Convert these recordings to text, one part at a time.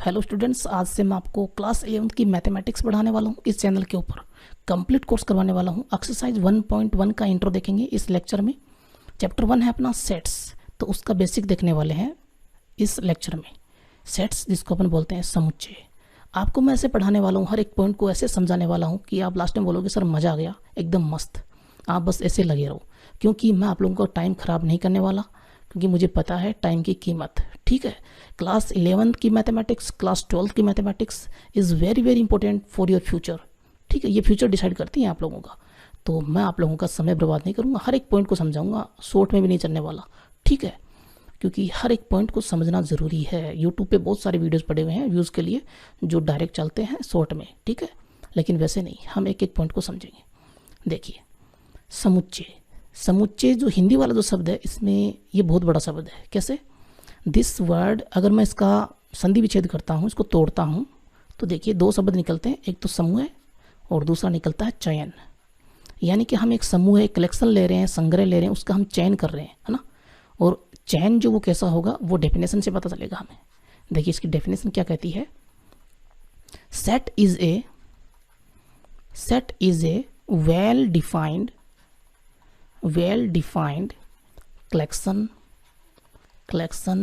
Hello students, आज से मैं आपको क्लास 11th की मैथमेटिक्स पढ़ाने वाला हूँ। इस चैनल के ऊपर कंप्लीट कोर्स करवाने वाला हूँ। एक्सरसाइज 1.1 का इंट्रो देखेंगे इस लेक्चर में। चैप्टर 1 है अपना सेट्स, तो उसका बेसिक देखने वाले हैं इस लेक्चर में। सेट्स जिसको अपन बोलते हैं समुच्चय। आपको मैं ऐसे पढ़ाने वाला हूँ, हर एक पॉइंट को ऐसे समझाने वाला हूँ कि आप लास्ट में बोलोगे सर मज़ा आ गया, एकदम मस्त। आप बस ऐसे लगे रहो, क्योंकि मैं आप लोगों का टाइम ख़राब नहीं करने वाला, क्योंकि मुझे पता है टाइम की कीमत। ठीक है, क्लास 11th की मैथमेटिक्स, क्लास 12th की mathematics is very very important for your future. ठीक है, ये फ्यूचर डिसाइड करती हैं आप लोगों का। तो मैं आप लोगों का समय बर्बाद नहीं करूँगा, हर एक पॉइंट को समझाऊंगा, शॉर्ट में भी नहीं चलने वाला। ठीक है, क्योंकि हर एक पॉइंट को समझना ज़रूरी है। यूट्यूब पे बहुत सारे वीडियोस पड़े हुए हैं व्यूज़ के लिए, जो डायरेक्ट चलते हैं शॉर्ट में। ठीक है, लेकिन वैसे नहीं, हम एक एक पॉइंट को समझेंगे। देखिए, समुच्चय। समुच्चय जो हिंदी वाला जो शब्द है, इसमें ये बहुत बड़ा शब्द है। कैसे? दिस वर्ड, अगर मैं इसका संधि विच्छेद करता हूँ, इसको तोड़ता हूँ, तो देखिए दो शब्द निकलते हैं, एक तो समूह है और दूसरा निकलता है चयन। यानी कि हम एक समूह है, कलेक्शन ले रहे हैं, संग्रह ले रहे हैं, उसका हम चयन कर रहे हैं, है ना। और चयन जो वो कैसा होगा, वो डेफिनेशन से पता चलेगा हमें। देखिए इसकी डेफिनेशन क्या कहती है। Set is a well defined collection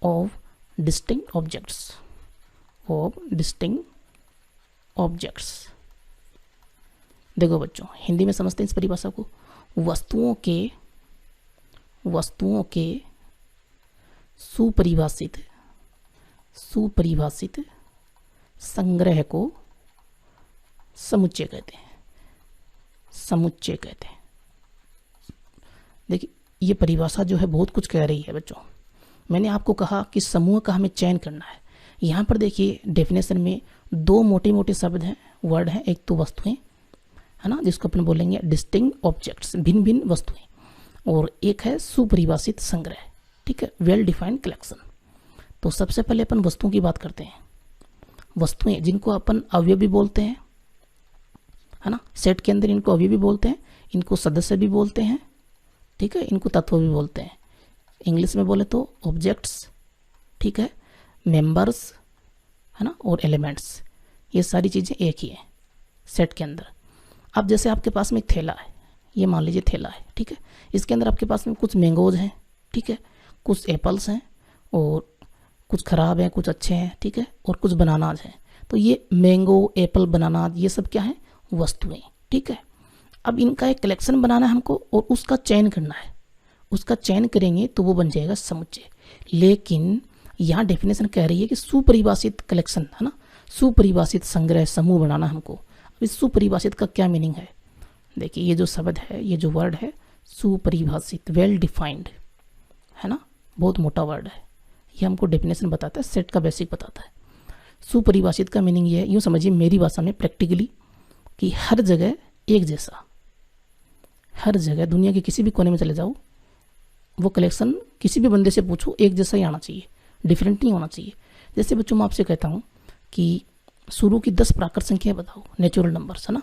of distinct objects। देखो बच्चों, हिंदी में समझते हैं इस परिभाषा को। वस्तुओं के सुपरिभाषित संग्रह को समुच्चय कहते हैं। देखिए ये परिभाषा जो है बहुत कुछ कह रही है बच्चों। मैंने आपको कहा कि समूह का हमें चयन करना है। यहाँ पर देखिए डेफिनेशन में दो मोटे मोटे शब्द हैं, वर्ड हैं। एक तो वस्तुएं, है ना, जिसको अपन बोलेंगे डिस्टिंक्ट ऑब्जेक्ट्स, भिन्न भिन्न वस्तुएं, और एक है सुपरिभाषित संग्रह। ठीक है, वेल डिफाइंड कलेक्शन। तो सबसे पहले अपन वस्तुओं की बात करते हैं। वस्तुएं जिनको अपन अवयव भी बोलते हैं, है ना, सेट के अंदर इनको अवयव भी बोलते हैं, इनको सदस्य भी बोलते हैं। ठीक है, इनको तत्व भी बोलते हैं। इंग्लिश में बोले तो ऑब्जेक्ट्स, ठीक है, मेंबर्स, है ना, और एलिमेंट्स। ये सारी चीज़ें एक ही हैं सेट के अंदर। अब जैसे आपके पास में एक थैला है, ये मान लीजिए थैला है। ठीक है, इसके अंदर आपके पास में कुछ मैंगोज हैं, ठीक है, कुछ एप्पल्स हैं, और कुछ ख़राब हैं, कुछ अच्छे हैं, ठीक है, और कुछ बनानाज हैं। तो ये मैंगो, एप्पल, बनानाज, ये सब क्या है, वस्तुएं। ठीक है, अब इनका एक कलेक्शन बनाना है हमको, और उसका चयन करना है। उसका चयन करेंगे तो वो बन जाएगा समुच्चय। लेकिन यहाँ डेफिनेशन कह रही है कि सुपरिभाषित कलेक्शन, है ना, सुपरिभाषित संग्रह, समूह बनाना हमको। अब इस सुपरिभाषित का क्या मीनिंग है? देखिए ये जो शब्द है, ये जो वर्ड है सुपरिभाषित, वेल डिफाइंड, है ना, बहुत मोटा वर्ड है। ये हमको डेफिनेशन बताता है, सेट का बेसिक बताता है। सुपरिभाषित का मीनिंग ये है, यूँ समझिए मेरी भाषा में प्रैक्टिकली, कि हर जगह एक जैसा, हर जगह दुनिया के किसी भी कोने में चले जाओ, वो कलेक्शन किसी भी बंदे से पूछो, एक जैसा ही आना चाहिए, डिफरेंट नहीं होना चाहिए। जैसे बच्चों मैं आपसे कहता हूँ कि शुरू की 10 प्राकृत संख्या बताओ, नेचुरल नंबर्स, है ना,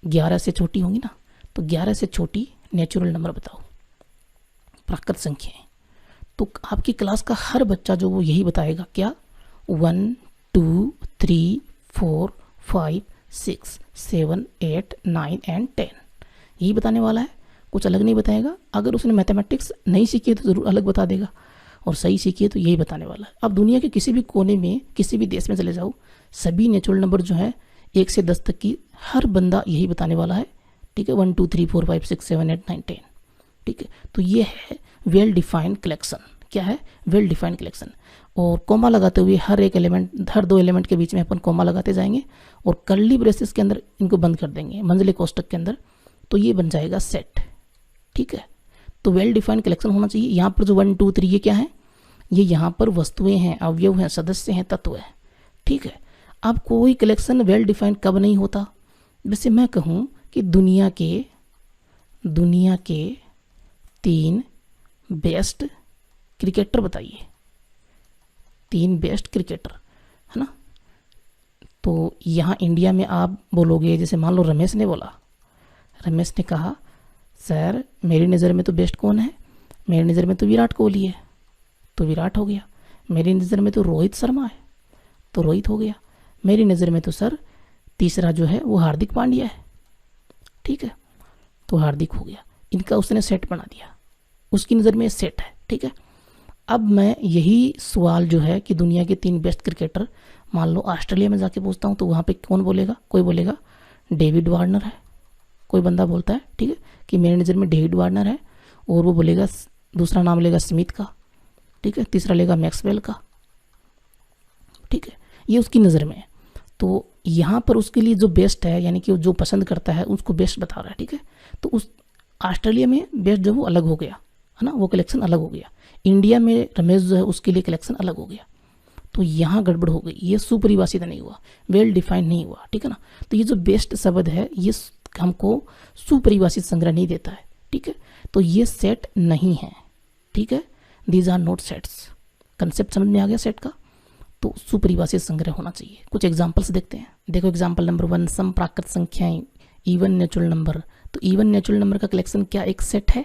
11 से छोटी होंगी ना, तो 11 से छोटी नेचुरल नंबर बताओ, प्राकृत संख्याएं। तो आपकी क्लास का हर बच्चा जो वो यही बताएगा, क्या, 1 2 3 4 5 6 7 8 9 एंड 10, यही बताने वाला है, कुछ अलग नहीं बताएगा। अगर उसने मैथमेटिक्स नहीं सीखी है तो ज़रूर अलग बता देगा, और सही सीखी है तो यही बताने वाला है। अब दुनिया के किसी भी कोने में, किसी भी देश में चले जाओ, सभी नेचुरल नंबर जो है 1 से 10 तक की, हर बंदा यही बताने वाला है। ठीक है, 1 2 3 4 5 6 7 8 9 10। ठीक है, तो ये है वेल डिफाइंड कलेक्शन। क्या है? Well defined collection. और कोमा लगाते हुए हर एक एलिमेंट, हर दो एलिमेंट के बीच में अपन कोमा लगाते जाएंगे, और कर्ली ब्रेसेस के अंदर इनको बंद कर देंगे, मंझले कोष्टक के अंदर। तो ये बन जाएगा सेट। ठीक है, तो वेल डिफाइंड कलेक्शन होना चाहिए। यहाँ पर जो 1 2 3 ये क्या है, ये यहाँ पर वस्तुएं हैं, अवयव हैं, सदस्य हैं, तत्व है। ठीक है, अब कोई कलेक्शन वेल डिफाइंड कब नहीं होता? वैसे मैं कहूँ कि दुनिया के 3 बेस्ट क्रिकेटर बताइए, 3 बेस्ट क्रिकेटर, है ना। तो यहाँ इंडिया में आप बोलोगे, जैसे मान लो रमेश ने बोला, रमेश ने कहा सर मेरी नज़र में तो बेस्ट कौन है, मेरी नज़र में तो विराट कोहली है, तो विराट हो गया। मेरी नज़र में तो रोहित शर्मा है, तो रोहित हो गया। मेरी नज़र में तो सर तीसरा जो है वो हार्दिक पांड्या है, ठीक है, तो हार्दिक हो गया। इनका उसने सेट बना दिया, उसकी नज़र में सेट है, ठीक है। अब मैं यही सवाल जो है कि दुनिया के 3 बेस्ट क्रिकेटर मान लो ऑस्ट्रेलिया में जाके पूछता हूँ, तो वहाँ पे कौन बोलेगा? कोई बोलेगा डेविड वार्नर है, कोई बंदा बोलता है, ठीक है, कि मेरी नज़र में डेविड वार्नर है, और वो बोलेगा दूसरा नाम लेगा स्मिथ का, ठीक है, तीसरा लेगा मैक्सवेल का, ठीक है, ये उसकी नज़र में है। तो यहाँ पर उसके लिए जो बेस्ट है, यानी कि जो पसंद करता है उसको बेस्ट बता रहा है, ठीक है। तो उस ऑस्ट्रेलिया में बेस्ट जो वो अलग हो गया है ना, वो कलेक्शन अलग हो गया। इंडिया में रमेश जो है उसके लिए कलेक्शन अलग हो गया। तो यहाँ गड़बड़ हो गई, ये सुपरिभाषित नहीं हुआ, वेल डिफाइंड नहीं हुआ, ठीक है ना। तो ये जो बेस्ट शब्द है ये हमको सुपरिभाषित संग्रह नहीं देता है, ठीक है। तो ये सेट नहीं है, ठीक है, these are not sets. Concept समझ में आ गया सेट का। तो सुपरिभाषित संग्रह होना चाहिए। कुछ एग्जाम्पल्स देखते हैं। देखो एग्जाम्पल नंबर 1, सम प्राकृत संख्याएं, इवन नेचुरल नंबर। तो इवन नेचुरल नंबर का कलेक्शन क्या एक सेट है?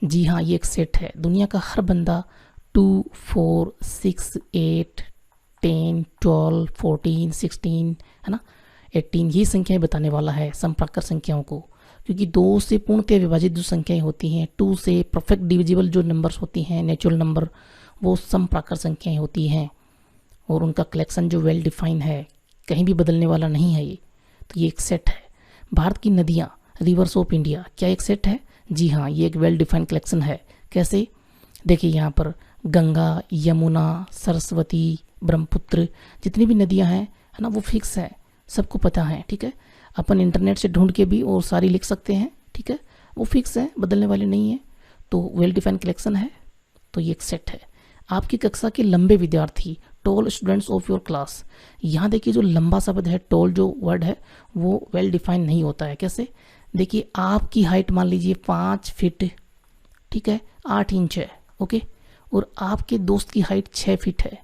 जी हाँ, ये एक सेट है। दुनिया का हर बंदा 2, 4, 6, 8, 10, 12, 14, 16 है ना, 18 ये संख्याएं बताने वाला है समप्राकृत संख्याओं को। क्योंकि 2 से पूर्णतः विभाजित जो संख्याएं होती हैं, 2 से परफेक्ट डिविजिबल जो नंबर्स होती हैं नेचुरल नंबर, वो समप्राकृत संख्याएं होती हैं, और उनका कलेक्शन जो वेल डिफाइन है, कहीं भी बदलने वाला नहीं है ये। तो ये एक सेट है। भारत की नदियाँ, रिवर्स ऑफ इंडिया, क्या एक सेट है? जी हाँ, ये एक वेल डिफाइंड कलेक्शन है। कैसे? देखिए यहाँ पर गंगा, यमुना, सरस्वती, ब्रह्मपुत्र, जितनी भी नदियाँ हैं है ना, वो फिक्स है, सबको पता है, ठीक है। अपन इंटरनेट से ढूंढ के भी और सारी लिख सकते हैं, ठीक है, वो फिक्स है, बदलने वाले नहीं है। तो वेल डिफाइंड कलेक्शन है, तो ये एक सेट है। आपकी कक्षा के लंबे विद्यार्थी, tall students of your class, यहाँ देखिए जो लंबा शब्द है, टॉल जो वर्ड है वो वेल डिफाइंड नहीं होता है। कैसे? देखिए आपकी हाइट मान लीजिए 5 फीट, ठीक है, 8 इंच है, ओके, और आपके दोस्त की हाइट 6 फीट है।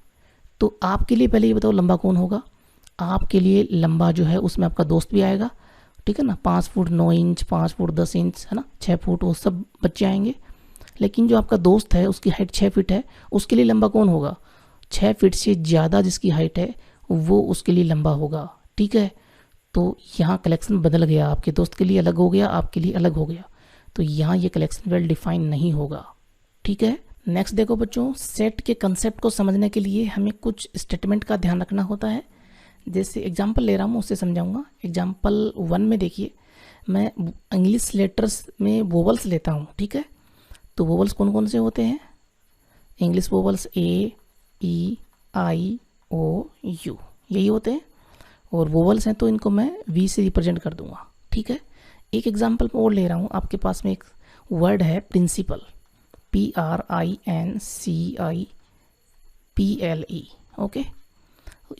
तो आपके लिए पहले ये बताओ लंबा कौन होगा? आपके लिए लंबा जो है उसमें आपका दोस्त भी आएगा, ठीक है ना, 5 फुट 9 इंच, 5 फुट 10 इंच है ना, 6 फुट, वो सब बच्चे आएंगे। लेकिन जो आपका दोस्त है उसकी हाइट 6 फीट है, उसके लिए लंबा कौन होगा? 6 फीट से ज़्यादा जिसकी हाइट है वो उसके लिए लंबा होगा, ठीक है। तो यहाँ कलेक्शन बदल गया, आपके दोस्त के लिए अलग हो गया, आपके लिए अलग हो गया। तो यहाँ ये कलेक्शन वेल डिफाइन नहीं होगा, ठीक है। नेक्स्ट देखो बच्चों, सेट के कंसेप्ट को समझने के लिए हमें कुछ स्टेटमेंट का ध्यान रखना होता है। जैसे एग्जाम्पल ले रहा हूँ उससे समझाऊंगा। एग्जाम्पल 1 में देखिए, मैं इंग्लिश लेटर्स में वोवल्स लेता हूँ, ठीक है। तो वोवल्स कौन कौन से होते हैं? English vowels A, E, I, O, U, यही होते हैं। और वोवल्स हैं तो इनको मैं वी से रिप्रेजेंट कर दूंगा, ठीक है। एक एग्जाम्पल और ले रहा हूँ, आपके पास में एक वर्ड है प्रिंसिपल, PRINCIPLE, ओके।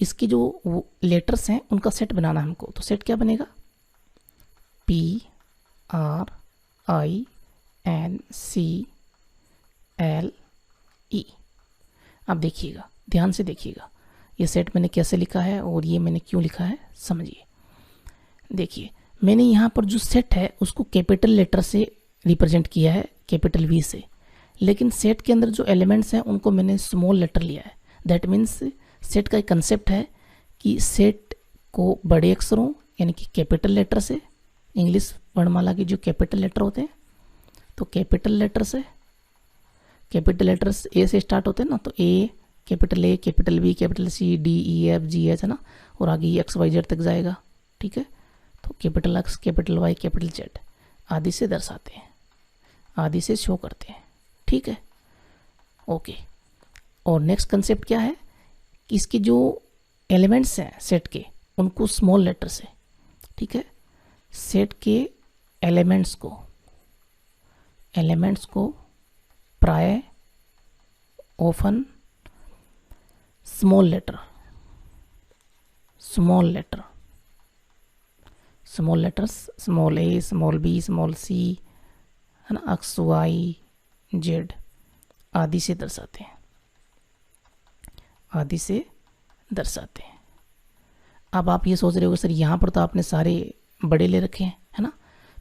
इसके जो लेटर्स हैं उनका सेट बनाना है हमको। तो सेट क्या बनेगा? PRINCLE। अब देखिएगा, ध्यान से देखिएगा, ये सेट मैंने कैसे लिखा है और ये मैंने क्यों लिखा है, समझिए। देखिए मैंने यहाँ पर जो सेट है उसको कैपिटल लेटर से रिप्रेजेंट किया है, कैपिटल वी से। लेकिन सेट के अंदर जो एलिमेंट्स हैं उनको मैंने स्मॉल लेटर लिया है। दैट मीन्स सेट का एक कंसेप्ट है कि सेट को बड़े अक्षरों यानी कि कैपिटल लेटर से, इंग्लिश वर्णमाला के जो कैपिटल लेटर होते हैं, तो कैपिटल लेटर से, कैपिटल लेटर्स ए से स्टार्ट होते हैं ना, तो A, capital B, capital C, D, E, F, G, H है ना, और आगे एक्स वाई जेड तक जाएगा, ठीक है। तो capital X, capital Y, capital Z आदि से दर्शाते हैं, आदि से शो करते हैं, ठीक है, ओके। और नेक्स्ट कंसेप्ट क्या है कि इसके जो एलिमेंट्स हैं सेट के उनको स्मॉल लेटर से, ठीक है। सेट के एलिमेंट्स को प्राय ऑफन स्मॉल लेटर्स, स्मॉल ए, स्मॉल बी, स्मॉल सी है ना, एक्स वाई जेड आदि से दर्शाते हैं, अब आप ये सोच रहे हो सर यहाँ पर तो आपने सारे बड़े ले रखे हैं, है ना।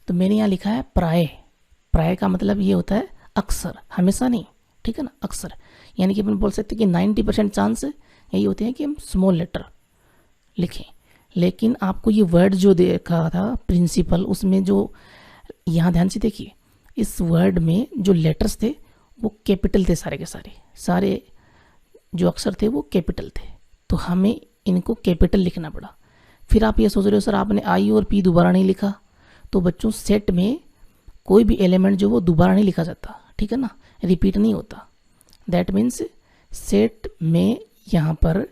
तो मैंने यहाँ लिखा है प्राय का मतलब ये होता है अक्सर, हमेशा नहीं, ठीक है ना, अक्सर। यानी कि अपन बोल सकते हैं कि 90% चांस यही होते हैं कि हम स्मॉल लेटर लिखें। लेकिन आपको ये वर्ड जो देखा था प्रिंसिपल, उसमें जो, यहाँ ध्यान से देखिए, इस वर्ड में जो लेटर्स थे वो कैपिटल थे, सारे के सारे जो अक्षर थे वो कैपिटल थे, तो हमें इनको कैपिटल लिखना पड़ा। फिर आप ये सोच रहे हो सर आपने आई और पी दोबारा नहीं लिखा, तो बच्चों सेट में कोई भी एलिमेंट जो वो दोबारा नहीं लिखा जाता, ठीक है ना, रिपीट नहीं होता। दैट मीन्स सेट में यहाँ पर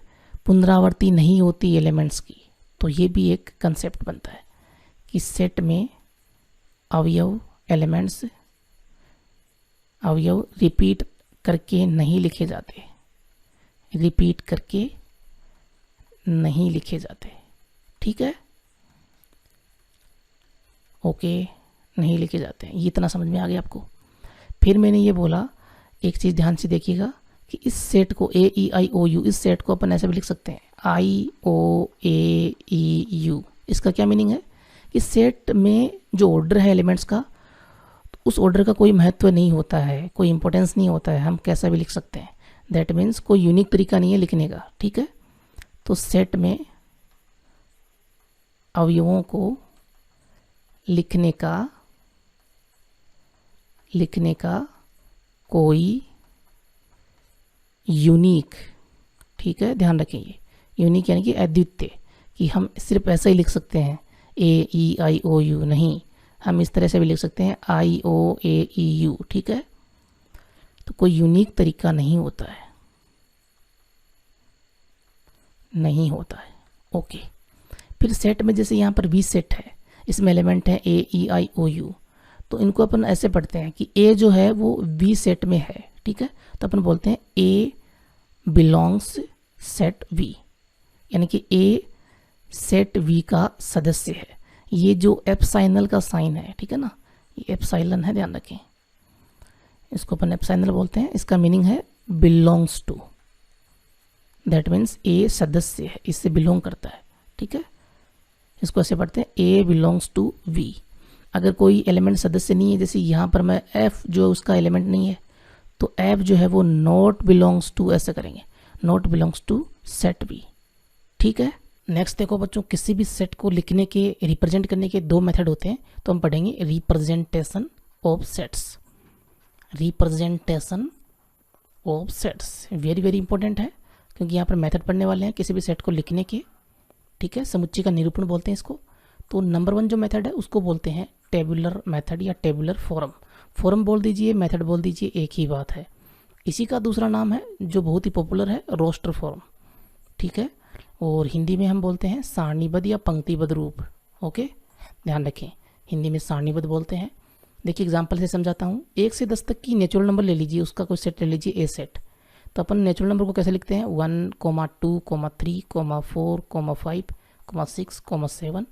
पुनरावृत्ति नहीं होती एलिमेंट्स की। तो ये भी एक कंसेप्ट बनता है कि सेट में अवयव रिपीट करके नहीं लिखे जाते, रिपीट करके नहीं लिखे जाते, ठीक है, ओके, नहीं लिखे जाते हैं। ये इतना समझ में आ गया आपको। फिर मैंने ये बोला, एक चीज़ ध्यान से देखिएगा कि इस सेट को AEIOU, इस सेट को अपन ऐसे भी लिख सकते हैं IOAEU। इसका क्या मीनिंग है कि सेट में जो ऑर्डर है एलिमेंट्स का, तो उस ऑर्डर का कोई महत्व नहीं होता है, कोई इंपॉर्टेंस नहीं होता है, हम कैसा भी लिख सकते हैं। दैट मीन्स कोई यूनिक तरीका नहीं है लिखने का, ठीक है। तो सेट में अवयवों को लिखने का कोई यूनिक, ठीक है, ध्यान रखें, ये यूनिक यानी कि अद्वितीय, कि हम सिर्फ ऐसा ही लिख सकते हैं AEIOU, नहीं, हम इस तरह से भी लिख सकते हैं IOAEU, ठीक है। तो कोई यूनिक तरीका नहीं होता है, नहीं होता है, ओके। फिर सेट में जैसे यहाँ पर 20 सेट है, इसमें एलिमेंट है AEIOU, तो इनको अपन ऐसे पढ़ते हैं कि A जो है वो V सेट में है, ठीक है। तो अपन बोलते हैं A बिलोंग्स सेट V, यानी कि A सेट V का सदस्य है। ये जो एप्सिलॉन का साइन है, ठीक है ना, ये एप्सिलॉन है, ध्यान रखें, इसको अपन एप्सिलॉन बोलते हैं। इसका मीनिंग है belongs to, that means A सदस्य है, इससे बिलोंग करता है, ठीक है। इसको ऐसे पढ़ते हैं A बिलोंग्स टू V। अगर कोई एलिमेंट सदस्य नहीं है, जैसे यहाँ पर मैं F जो उसका एलिमेंट नहीं है, तो F जो है वो नॉट बिलोंग्स टू, ऐसे करेंगे, not belongs to set V, ठीक है। नेक्स्ट देखो बच्चों, किसी भी सेट को लिखने के, रिप्रेजेंट करने के दो मेथड होते हैं, तो हम पढ़ेंगे representation of sets, representation of sets, very very important है, क्योंकि यहाँ पर मेथड पढ़ने वाले हैं किसी भी सेट को लिखने के, ठीक है, समुच्चय का निरूपण बोलते हैं इसको। तो नंबर 1 जो मेथड है उसको बोलते हैं टेबुलर मेथड या टेबुलर फॉर्म। फॉर्म बोल दीजिए, मेथड बोल दीजिए, एक ही बात है। इसी का दूसरा नाम है जो बहुत ही पॉपुलर है, रोस्टर फॉर्म, ठीक है, और हिंदी में हम बोलते हैं सारणीबद्ध या पंक्तिबद्ध रूप, ओके, ध्यान रखें, हिंदी में सारणीबद्ध बोलते हैं। देखिए एग्जाम्पल से समझाता हूँ। 1 से 10 तक की नेचुरल नंबर ले लीजिए, उसका कोई सेट ले लीजिए, ए सेट। तो अपन नेचुरल नंबर को कैसे लिखते हैं, 1, 2, 3, 4, 5, 6, 7,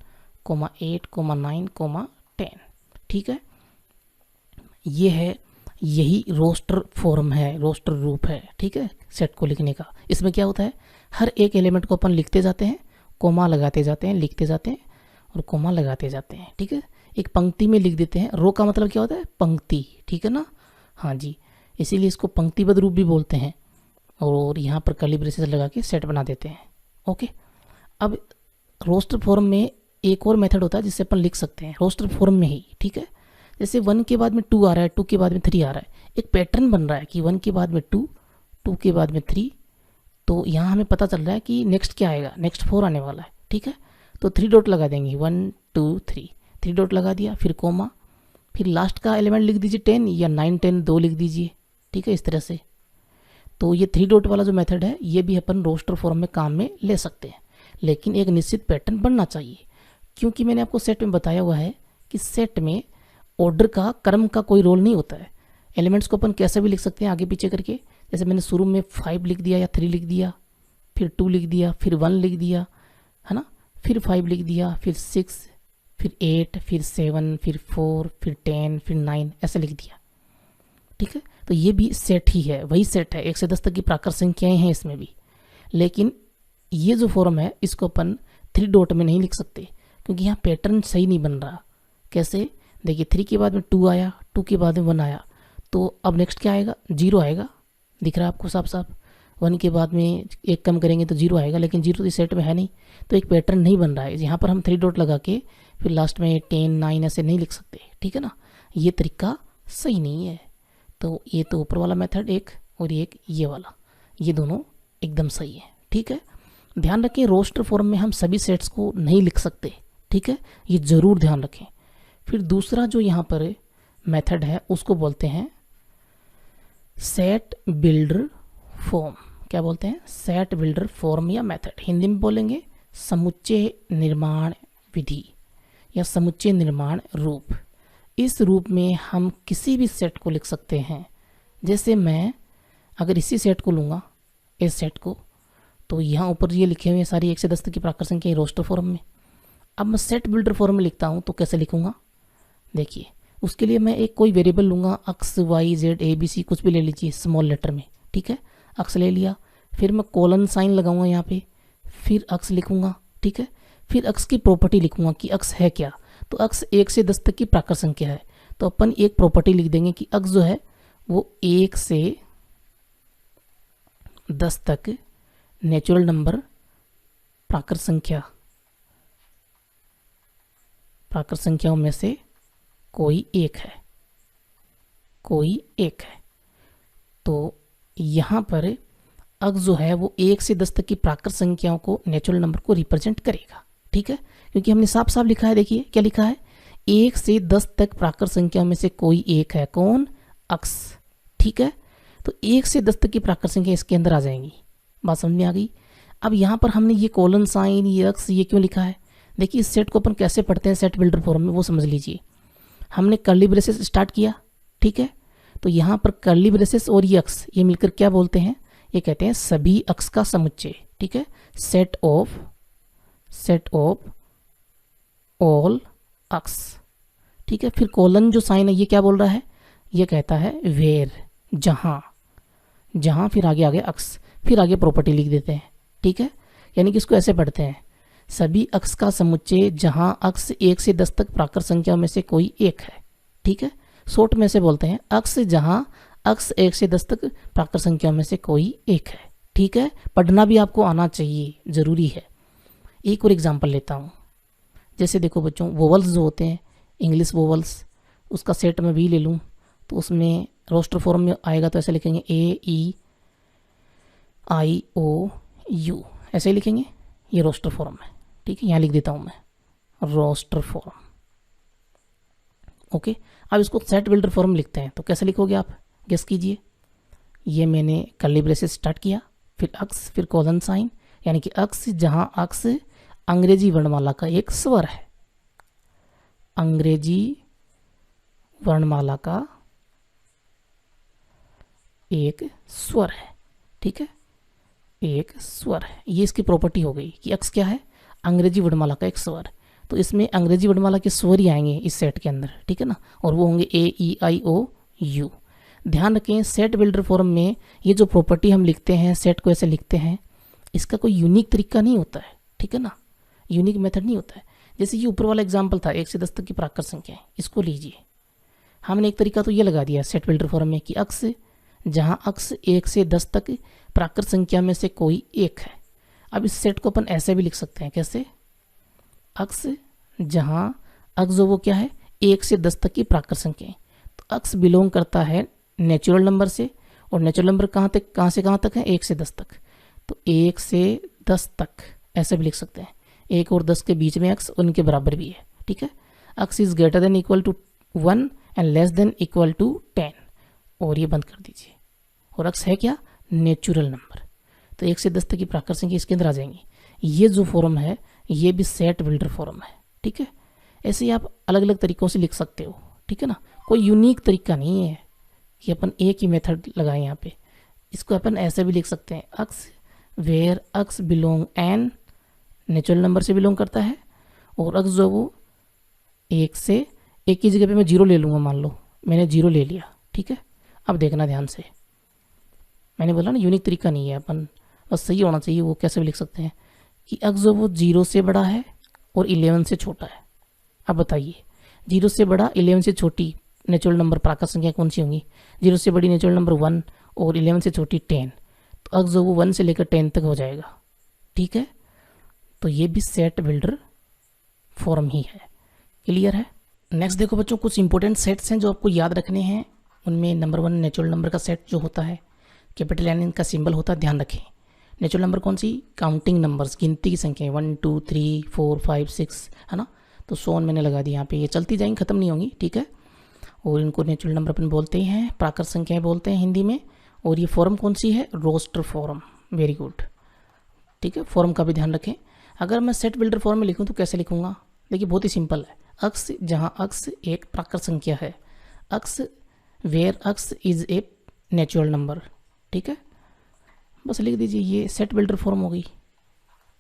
8, 9, 10, ठीक है। ये है, यही रोस्टर फॉर्म है, रोस्टर रूप है, ठीक है, सेट को लिखने का। इसमें क्या होता है, हर एक एलिमेंट को अपन लिखते जाते हैं, कोमा लगाते जाते हैं, लिखते जाते हैं और कोमा लगाते जाते हैं, ठीक है। एक पंक्ति में लिख देते हैं, रो का मतलब क्या होता है, पंक्ति, ठीक है ना, हाँ जी, इसीलिए इसको पंक्तिबद्ध रूप भी बोलते हैं। और यहाँ पर कर्ली ब्रेसेस लगा के सेट बना देते हैं, ओके। अब रोस्टर फॉर्म में एक और मेथड होता है जिससे अपन लिख सकते हैं रोस्टर फॉर्म में ही, ठीक है। जैसे 1 के बाद में 2 आ रहा है, 2 के बाद में 3 आ रहा है, एक पैटर्न बन रहा है कि 1 के बाद में 2, 2 के बाद में 3, तो यहाँ हमें पता चल रहा है कि नेक्स्ट क्या आएगा, नेक्स्ट 4 आने वाला है, ठीक है। तो 3 डॉट लगा देंगे, 1 2 3, 3 डॉट लगा दिया, फिर कोमा, फिर लास्ट का एलिमेंट लिख दीजिए 10 या 9 10 2 लिख दीजिए, ठीक है, इस तरह से। तो ये 3 डॉट वाला जो मेथड है ये भी अपन रोस्टर फॉर्म में काम में ले सकते हैं, लेकिन एक निश्चित पैटर्न बनना चाहिए, क्योंकि मैंने आपको सेट में बताया हुआ है कि सेट में ऑर्डर का, क्रम का कोई रोल नहीं होता है। एलिमेंट्स को अपन कैसे भी लिख सकते हैं आगे पीछे करके, जैसे मैंने शुरू में 5 लिख दिया या 3 लिख दिया, फिर 2 लिख दिया, फिर 1 लिख दिया, है ना, फिर 5 लिख दिया, फिर 6, फिर 8, फिर 7, फिर 4, फिर 10, फिर 9, ऐसे लिख दिया, ठीक है। तो ये भी सेट ही है, वही सेट है, 1 से 10 तक की प्राकृत संख्याएं हैं इसमें भी। लेकिन ये जो फॉर्म है इसको अपन 3 डॉट में नहीं लिख सकते, क्योंकि यहाँ पैटर्न सही नहीं बन रहा। कैसे, देखिए 3 के बाद में 2 आया, 2 के बाद में 1 आया, तो अब नेक्स्ट क्या आएगा, 0 आएगा, दिख रहा है आपको साफ साफ। 1 के बाद में एक कम करेंगे तो 0 आएगा, लेकिन 0 तो इस सेट में है नहीं, तो एक पैटर्न नहीं बन रहा है। यहाँ पर हम 3 डॉट लगा के फिर लास्ट में 10 9 ऐसे नहीं लिख सकते, ठीक है ना, ये तरीका सही नहीं है। तो ये तो ऊपर वाला मेथड एक, और एक ये वाला, ये दोनों एकदम सही है, ठीक है। ध्यान रखें रोस्टर फॉर्म में हम सभी सेट्स को नहीं लिख सकते, ठीक है, ये ज़रूर ध्यान रखें। फिर दूसरा जो यहाँ पर मेथड है उसको बोलते हैं सेट बिल्डर फॉर्म। क्या बोलते हैं, सेट बिल्डर फॉर्म या मेथड। हिंदी में बोलेंगे समुच्चय निर्माण विधि या समुच्चय निर्माण रूप। इस रूप में हम किसी भी सेट को लिख सकते हैं। जैसे मैं अगर इसी सेट को लूँगा, इस सेट को, तो यहाँ ऊपर ये लिखे हुए हैं सारी 1 से 10 तक की प्राकृत संख्या रोस्टर फॉर्म में। अब मैं सेट बिल्डर फॉर्म में लिखता हूँ तो कैसे लिखूँगा, देखिए उसके लिए मैं एक कोई वेरिएबल लूँगा, X Y Z A B C कुछ भी ले लीजिए स्मॉल लेटर में, ठीक है। एक्स ले लिया, फिर मैं कोलन साइन लगाऊंगा यहाँ पे, फिर एक्स लिखूँगा, ठीक है। फिर एक्स की प्रॉपर्टी लिखूँगा कि एक्स है क्या, तो एक्स 1 से 10 तक की प्राकृत संख्या है, तो अपन एक प्रॉपर्टी लिख देंगे कि एक्स जो है वो 1 से 10 तक नेचुरल नंबर प्राकृत संख्याओं में से कोई एक है, तो यहाँ पर एक्स जो है वो 1 से 10 तक की प्राकृत संख्याओं को नेचुरल नंबर को रिप्रेजेंट करेगा, ठीक है। क्योंकि हमने साफ साफ लिखा है, देखिए क्या लिखा है, 1 से 10 तक प्राकृत संख्याओं में से कोई एक है, कौन, एक्स, ठीक है। तो 1 से 10 तक की प्राकृत संख्या इसके अंदर आ जाएंगी, बात समझ में आ गई। अब यहाँ पर हमने ये कोलन साइन, ये एक्स, ये क्यों लिखा है, देखिए इस सेट को अपन कैसे पढ़ते हैं सेट बिल्डर फॉर्म में, वो समझ लीजिए। हमने कर्ली ब्रेसेस स्टार्ट किया, ठीक है, तो यहाँ पर कर्ली ब्रेसेस और ये एक्स, ये मिलकर क्या बोलते हैं, ये कहते हैं सभी एक्स का समुच्चय, ठीक है, सेट ऑफ ऑल एक्स, ठीक है। फिर कोलन जो साइन है ये क्या बोल रहा है, ये कहता है वेयर, जहाँ फिर आगे एक्स, फिर आगे प्रॉपर्टी लिख देते हैं, ठीक है। यानी कि इसको ऐसे पढ़ते हैं, सभी एक्स का समुच्चय जहाँ एक्स 1 से 10 तक प्राकृत संख्या में से कोई एक है, ठीक है। शॉर्ट में से बोलते हैं एक्स जहाँ एक्स 1 से 10 तक प्राकृत संख्या में से कोई एक है, ठीक है। पढ़ना भी आपको आना चाहिए, ज़रूरी है। एक और एग्जांपल लेता हूँ, जैसे देखो बच्चों, वोवल्स जो होते हैं इंग्लिश वोवल्स, उसका सेट में भी ले लूँ तो उसमें रोस्टर फॉर्म में आएगा, तो ऐसे लिखेंगे AEIOU, ऐसे ही लिखेंगे, ये रोस्टर फॉर्म है, ठीक है। यहाँ लिख देता हूँ मैं रोस्टर फॉर्म, ओके। अब इसको सेट बिल्डर फॉर्म लिखते हैं, तो कैसे लिखोगे आप, गेस कीजिए। ये मैंने कर्ली ब्रेसेस स्टार्ट किया, फिर एक्स, फिर कोलन साइन, यानी कि एक्स जहाँ एक्स अंग्रेजी वर्णमाला का एक स्वर है, अंग्रेजी वर्णमाला का एक स्वर है, ठीक है, एक स्वर है। ये इसकी प्रॉपर्टी हो गई कि एक्स क्या है, अंग्रेजी वर्णमाला का एक स्वर, तो इसमें अंग्रेजी वर्णमाला के स्वर ही आएंगे इस सेट के अंदर, ठीक है ना, और वो होंगे AEIOU। ध्यान रखें सेट बिल्डर फॉर्म में ये जो प्रॉपर्टी हम लिखते हैं, सेट को ऐसे लिखते हैं, इसका कोई यूनिक तरीका नहीं होता है, ठीक है ना, यूनिक मेथड नहीं होता है। जैसे ये ऊपर वाला एग्जाम्पल था 1 से 10 तक की प्राकृत संख्या, इसको लीजिए, हमने एक तरीका तो ये लगा दिया सेट बिल्डर फॉर्म में कि एक्स जहाँ एक्स 1 से 10 तक प्राकृत संख्या में से कोई एक है। अब इस सेट को अपन ऐसे भी लिख सकते हैं, कैसे, एक्स जहाँ एक्स जो वो क्या है 1 से 10 तक की प्राकृत संख्या है, तो एक्स बिलोंग करता है नेचुरल नंबर से, और नेचुरल नंबर कहाँ से कहाँ तक है, 1 से 10 तक, तो 1 से 10 तक ऐसे भी लिख सकते हैं, 1 और 10 के बीच में एक्स उनके बराबर भी है, ठीक है। X is greater than equal to 1 and less than equal to 10, और ये बंद कर दीजिए, और एक्स है क्या, नेचुरल नंबर, तो 1 से 10 तक की प्राकृत संख्या इसके अंदर आ जाएंगी। ये जो फॉर्म है ये भी सेट बिल्डर फॉर्म है, ठीक है। ऐसे ही आप अलग अलग तरीक़ों से लिख सकते हो, ठीक है ना, कोई यूनिक तरीका नहीं है कि अपन एक ही मेथड लगाएं यहाँ पे। इसको अपन ऐसे भी लिख सकते हैं, X where X belong N, natural number से बिलोंग करता है, और एक्स जो वो 1 से, एक की जगह पे मैं 0 ले लूँगा, मान लो मैंने 0 ले लिया, ठीक है। अब देखना ध्यान से, मैंने बोला ना यूनिक तरीका नहीं है, अपन बस सही होना चाहिए। वो कैसे भी लिख सकते हैं कि एक्स जो वो 0 से बड़ा है और 11 से छोटा है। अब बताइए 0 से बड़ा 11 से छोटी नेचुरल नंबर प्राकृत संख्या कौन सी होंगी? 0 से बड़ी नेचुरल नंबर 1 और 11 से छोटी 10। तो अक्स जो वो 1 से लेकर 10 तक हो जाएगा। ठीक है, तो ये भी सेट बिल्डर फॉर्म ही है। क्लियर है? नेक्स्ट देखो बच्चों, कुछ इंपॉर्टेंट सेट्स हैं जो आपको याद रखने हैं। उनमें नंबर 1 नेचुरल नंबर का सेट जो होता है, कैपिटल एन का सिंबल होता है, ध्यान रखें। नेचुरल नंबर कौन सी? काउंटिंग नंबर्स, गिनती की संख्याएं, 1 2 3 4 5 6, है ना। तो सोन मैंने लगा दी यहाँ पे, ये चलती जाएंगी, खत्म नहीं होंगी। ठीक है, और इनको नेचुरल नंबर अपन बोलते हैं, प्राकृत संख्याएं बोलते हैं हिंदी में। और ये फॉर्म कौन सी है? Roster form. Very good. ठीक है, फॉर्म का भी ध्यान रखें। अगर मैं सेट बिल्डर फॉर्म में लिखूं तो कैसे लिखूंगा? देखिए बहुत ही सिंपल है। अक्स, जहाँ अक्स एक प्राकृत संख्या है, x where x is a natural number. ठीक है, बस लिख दीजिए, ये सेट बिल्डर फॉर्म हो गई।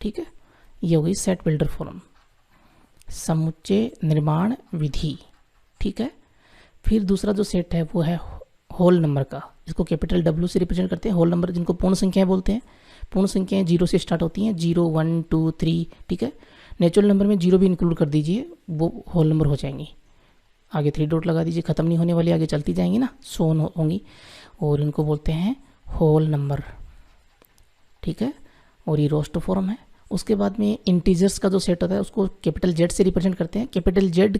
ठीक है, ये हो गई सेट बिल्डर फॉर्म, समुच्चय निर्माण विधि। ठीक है, फिर दूसरा जो सेट है वो है होल नंबर का, इसको कैपिटल W से रिप्रेजेंट करते हैं। होल नंबर जिनको पूर्ण संख्याएं बोलते हैं। पूर्ण संख्याएं 0 से स्टार्ट होती हैं, 0 1 2 3। ठीक है, नेचुरल नंबर में 0 भी इंक्लूड कर दीजिए, वो होल नंबर हो जाएंगी। आगे 3 डॉट लगा दीजिए, खत्म नहीं होने वाली, आगे चलती जाएंगी ना, सोन होंगी, और इनको बोलते हैं होल नंबर। ठीक है, और ये रोस्टर फॉर्म है। उसके बाद में इंटीजर्स का जो सेट होता है उसको कैपिटल Z से रिप्रेजेंट करते हैं। कैपिटल Z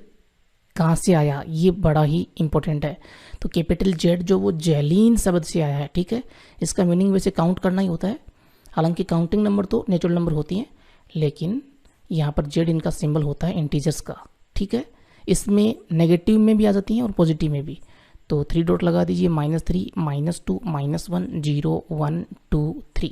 कहाँ से आया, ये बड़ा ही इंपॉर्टेंट है। तो कैपिटल Z जो वो जैलीन शब्द से आया है। ठीक है, इसका मीनिंग वैसे काउंट करना ही होता है, हालांकि काउंटिंग नंबर तो नेचुरल नंबर होती हैं, लेकिन यहाँ पर Z इनका सिंबल होता है इंटीजर्स का। ठीक है, इसमें नेगेटिव में भी आ जाती हैं और पॉजिटिव में भी। तो 3 डॉट लगा दीजिए, -3 -2 -1 0 1 2 3।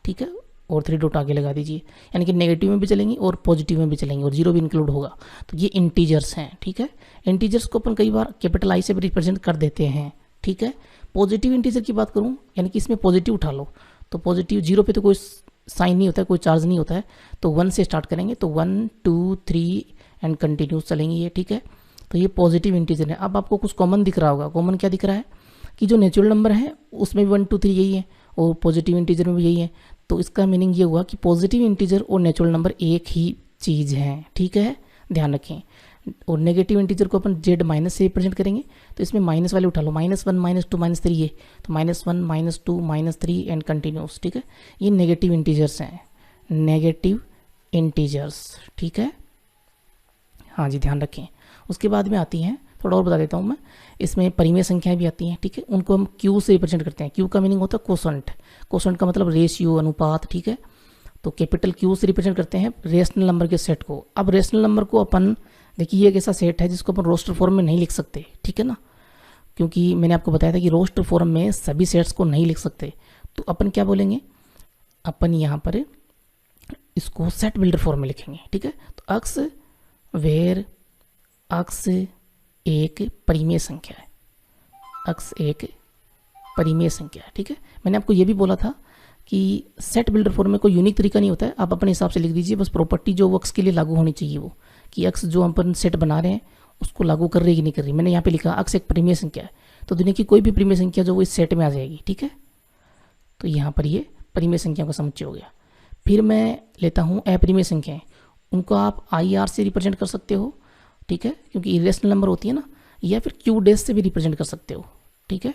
ठीक है, और 3 डॉट आगे लगा दीजिए, यानी कि नेगेटिव में भी चलेंगी और पॉजिटिव में भी चलेंगी, और 0 भी इंक्लूड होगा। तो ये इंटीजर्स हैं। ठीक है, इंटीजर्स को अपन कई बार कैपिटल I से भी रिप्रेजेंट कर देते हैं। ठीक है, पॉजिटिव इंटीजर की बात करूं, यानी कि इसमें पॉजिटिव उठा लो, तो पॉजिटिव 0 पे तो कोई साइन नहीं होता है, कोई चार्ज नहीं होता है, तो 1 से स्टार्ट करेंगे, तो 1 2 3 एंड कंटिन्यूस चलेंगी ये। ठीक है, तो ये पॉजिटिव इंटीजर है। अब आपको कुछ कॉमन दिख रहा होगा। कॉमन क्या दिख रहा है? कि जो नेचुरल नंबर है उसमें भी 1 2 3 यही है, और पॉजिटिव इंटीजर में भी यही है। तो इसका मीनिंग ये हुआ कि पॉजिटिव इंटीजर और नेचुरल नंबर एक ही चीज़ है। ठीक है, ध्यान रखें। और नेगेटिव इंटीजर को अपन Z माइनस से रिप्रेजेंट करेंगे, तो इसमें माइनस वाले उठा लो, -1 -2 -3 ये, तो -1 -2 -3 एंड कंटिन्यूस। ठीक है, ये नेगेटिव इंटीजर्स हैं, नेगेटिव इंटीजर्स। ठीक है, हाँ जी, ध्यान रखें। उसके बाद में आती हैं, थोड़ा और बता देता हूँ मैं, इसमें परिमेय संख्याएं भी आती हैं। ठीक है, उनको हम Q से रिप्रेजेंट करते हैं। Q का मीनिंग होता है कोशंट। कोशंट का मतलब रेशियो, अनुपात। ठीक है, तो कैपिटल Q से रिप्रेजेंट करते हैं रेशनल नंबर के सेट को। अब रेशनल नंबर को अपन, देखिए ये एक ऐसा सेट है जिसको अपन रोस्टर फॉर्म में नहीं लिख सकते। ठीक है ना, क्योंकि मैंने आपको बताया था कि रोस्टर फॉर्म में सभी सेट्स को नहीं लिख सकते। तो अपन क्या बोलेंगे, अपन यहाँ पर इसको सेट बिल्डर फॉर्म में लिखेंगे। ठीक है, तो अक्स वेयर अक्स एक परिमेय संख्या है, अक्स एक परिमेय संख्या है। ठीक है, मैंने आपको ये भी बोला था कि सेट बिल्डर फॉर्म में कोई यूनिक तरीका नहीं होता है, आप अपने हिसाब से लिख दीजिए, बस प्रॉपर्टी जो अक्स के लिए लागू होनी चाहिए वो, कि अक्स जो अपन सेट बना रहे हैं उसको लागू कर रही है कि नहीं कर रही। मैंने यहाँ पे लिखा अक्स एक परिमेय संख्या है, तो दुनिया की कोई भी परिमेय संख्या जो वो इस सेट में आ जाएगी। ठीक है, तो यहाँ पर ये परिमेय संख्या का समुच्चय हो गया। फिर मैं लेता हूँ अपरिमेय संख्याएं, उनको आप IR से रिप्रेजेंट कर सकते हो। ठीक है, क्योंकि इरेशनल नंबर होती है ना, या फिर Q डैश से भी रिप्रेजेंट कर सकते हो। ठीक है,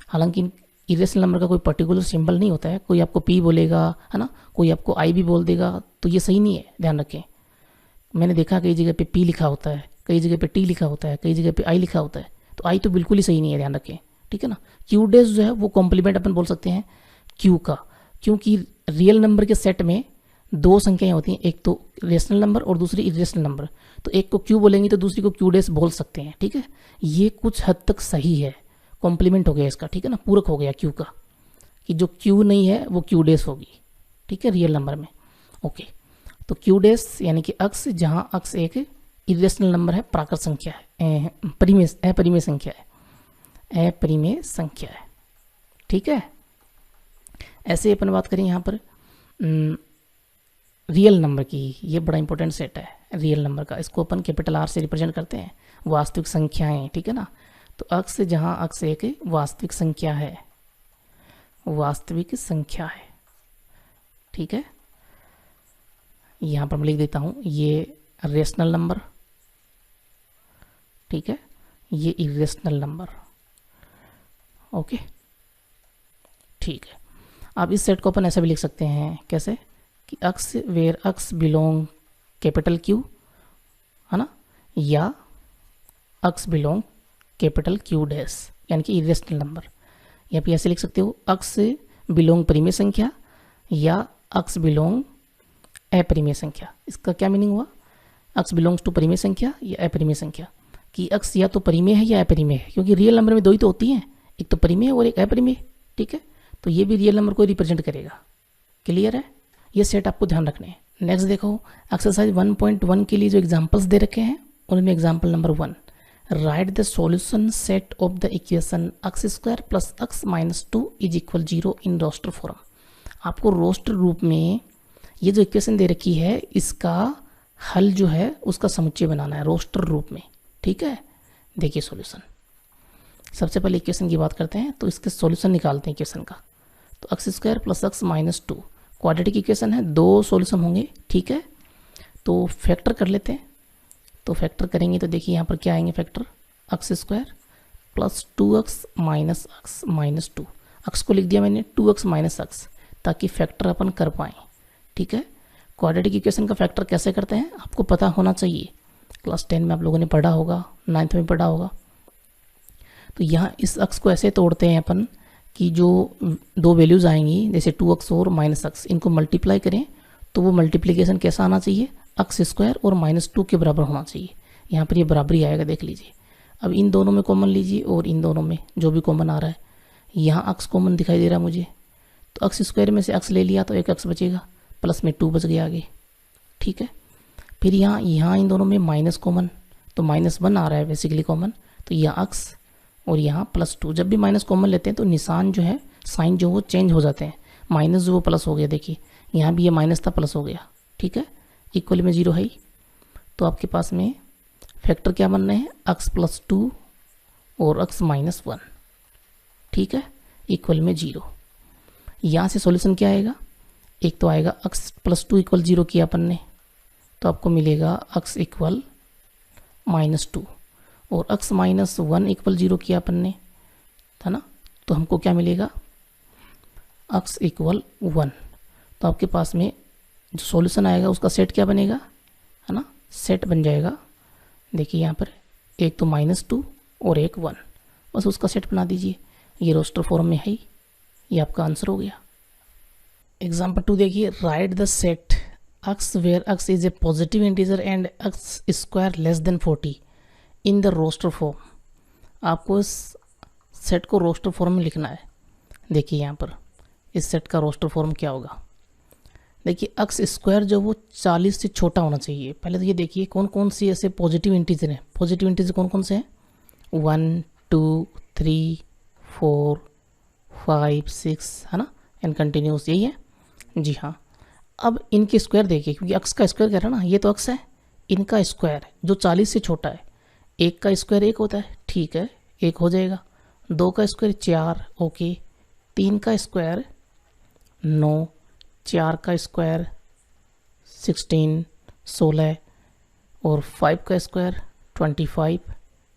हालांकि इरेशनल नंबर का कोई पर्टिकुलर सिंबल नहीं होता है, कोई आपको P बोलेगा, है ना, कोई आपको I भी बोल देगा, तो ये सही नहीं है, ध्यान रखें। मैंने देखा कई जगह पे P लिखा होता है, कई जगह पे T लिखा होता है, कई जगह पे I लिखा होता है, तो I तो बिल्कुल ही सही नहीं है, ध्यान रखें। ठीक है ना, Q डैश जो है वो कॉम्प्लीमेंट अपन बोल सकते हैं Q का, क्योंकि रियल नंबर के सेट में दो संख्याएं होती हैं, एक तो रेशनल नंबर और दूसरी इरेशनल नंबर, तो एक को Q बोलेंगे तो दूसरी को Q डैश बोल सकते हैं। ठीक है, ये कुछ हद तक सही है, कॉम्प्लीमेंट हो गया इसका। ठीक है ना, पूरक हो गया Q का, कि जो Q नहीं है वो Q डैश होगी। ठीक है, रियल नंबर में। ओके, तो Q डैश यानी कि अक्स, जहाँ अक्स एक इरेशनल नंबर है, प्राकृत संख्या है, अपरिमेय संख्या है, अपरिमेय संख्या है। ठीक है, ऐसे अपन बात करें यहाँ पर रियल नंबर की, ये बड़ा इंपॉर्टेंट सेट है रियल नंबर का, इसको अपन कैपिटल R से रिप्रेजेंट करते हैं, वास्तविक संख्याएं। ठीक है ना, तो अक्स, जहाँ अक्स एक वास्तविक संख्या है, वास्तविक संख्या है। ठीक है, यहाँ पर मैं लिख देता हूँ ये रेशनल नंबर। ठीक है, ये इरेशनल नंबर। ओके, ठीक है। अब इस सेट को अपन ऐसा भी लिख सकते हैं, कैसे कि x where x belong capital Q, है ना, या x belong capital Q dash, यानी कि इरेशनल नंबर। या फिर ऐसे लिख सकते हो x बिलोंग परिमेय संख्या या x बिलोंग अपरिमेय संख्या। इसका क्या मीनिंग हुआ, x बिलोंग्स टू परिमेय संख्या या अपरिमेय संख्या, कि x या तो परिमेय है या अपरिमेय है, क्योंकि रियल नंबर में दो ही तो होती हैं, एक तो परिमेय और एक अपरिमेय। ठीक है, तो ये भी रियल नंबर को रिप्रेजेंट करेगा। क्लियर है, ये सेट आपको ध्यान रखने हैं। नेक्स्ट देखो एक्सरसाइज 1.1 के लिए जो एग्जांपल्स दे रखे हैं उनमें example number 1, write the solution set of the equation x square plus x minus 2 is equal 0 in roster form. आपको रोस्टर रूप में ये जो इक्वेशन दे रखी है इसका हल जो है उसका समुच्चय बनाना है रोस्टर रूप में। ठीक है, देखिए सॉल्यूशन, सबसे पहले इक्वेशन की बात करते हैं तो इसके सॉल्यूशन निकालते हैं इक्वेशन का। तो x square plus x minus 2 quadratic equation है, दो सॉल्यूशन होंगे। ठीक है, तो फैक्टर कर लेते हैं। तो फैक्टर करेंगे तो देखिए यहाँ पर क्या आएंगे factor, x square plus 2x minus 2, x को लिख दिया मैंने 2x माइनस x ताकि फैक्टर अपन कर पाएँ। ठीक है, क्वाड्रेटिक इक्वेशन का फैक्टर कैसे करते हैं आपको पता होना चाहिए, क्लास 10 में आप लोगों ने पढ़ा होगा, 9th में पढ़ा होगा। तो यहाँ इस x को ऐसे तोड़ते हैं अपन कि जो दो वैल्यूज़ आएंगी जैसे 2x और माइनस x, इनको मल्टीप्लाई करें तो वो मल्टीप्लिकेशन कैसा आना चाहिए, x स्क्वायर और माइनस 2 के बराबर होना चाहिए। यहाँ पर ये बराबरी आएगा, देख लीजिए। अब इन दोनों में कॉमन लीजिए और इन दोनों में जो भी कॉमन आ रहा है, यहाँ x कॉमन दिखाई दे रहा है मुझे, तो x स्क्वायर में से x ले लिया तो एक x बचेगा, प्लस में 2 बच गया आगे। ठीक है, फिर यहाँ इन दोनों में माइनस कॉमन, तो -1 आ रहा है बेसिकली कॉमन, तो यहाँ x और यहाँ +2। जब भी माइनस कॉमन लेते हैं तो निशान जो है, साइन जो वो चेंज हो जाते हैं, माइनस जो वो प्लस हो गया, देखिए यहाँ भी ये माइनस था प्लस हो गया। ठीक है, इक्वल में 0 है ही, तो आपके पास में फैक्टर क्या बन रहे हैं, x प्लस 2 और x माइनस 1। ठीक है, इक्वल में 0। यहाँ से सॉल्यूशन क्या आएगा, एक तो आएगा x प्लस 2 इक्वल 0 किया अपन ने, तो आपको मिलेगा x इक्वल -2 और x माइनस 1 इक्वल 0 किया अपन ने, था ना, तो हमको क्या मिलेगा, x इक्वल 1। तो आपके पास में जो सॉल्यूशन आएगा उसका सेट क्या बनेगा, है ना, सेट बन जाएगा। देखिए यहाँ पर एक तो -2 और एक 1, बस उसका सेट बना दीजिए। ये रोस्टर फॉर्म में है ही, ये आपका आंसर हो गया। एग्जाम्पल 2 देखिए, write the set x where x is a positive integer and x square less than 40 in the roster form. आपको इस सेट को रोस्टर फॉर्म में लिखना है। देखिए यहाँ पर इस सेट का रोस्टर फॉर्म क्या होगा, देखिए x स्क्वायर जो वो 40 से छोटा होना चाहिए। पहले तो ये देखिए कौन कौन सी ऐसे पॉजिटिव इंटीजर हैं, पॉजिटिव इंटीजर कौन कौन से हैं, 1 2 3 4 5 6, है ना, एंड कंटिन्यूस, यही है जी हाँ। अब इनके स्क्वायर देखिए, क्योंकि x का स्क्वायर कह रहा है ना, ये तो x है, इनका स्क्वायर जो 40 से छोटा है, एक का स्क्वायर 1 होता है, ठीक है, 1 हो जाएगा, 2 का स्क्वायर 4, ओके, 3 का स्क्वायर 9, 4 का स्क्वायर 16 और 5 का स्क्वायर 25,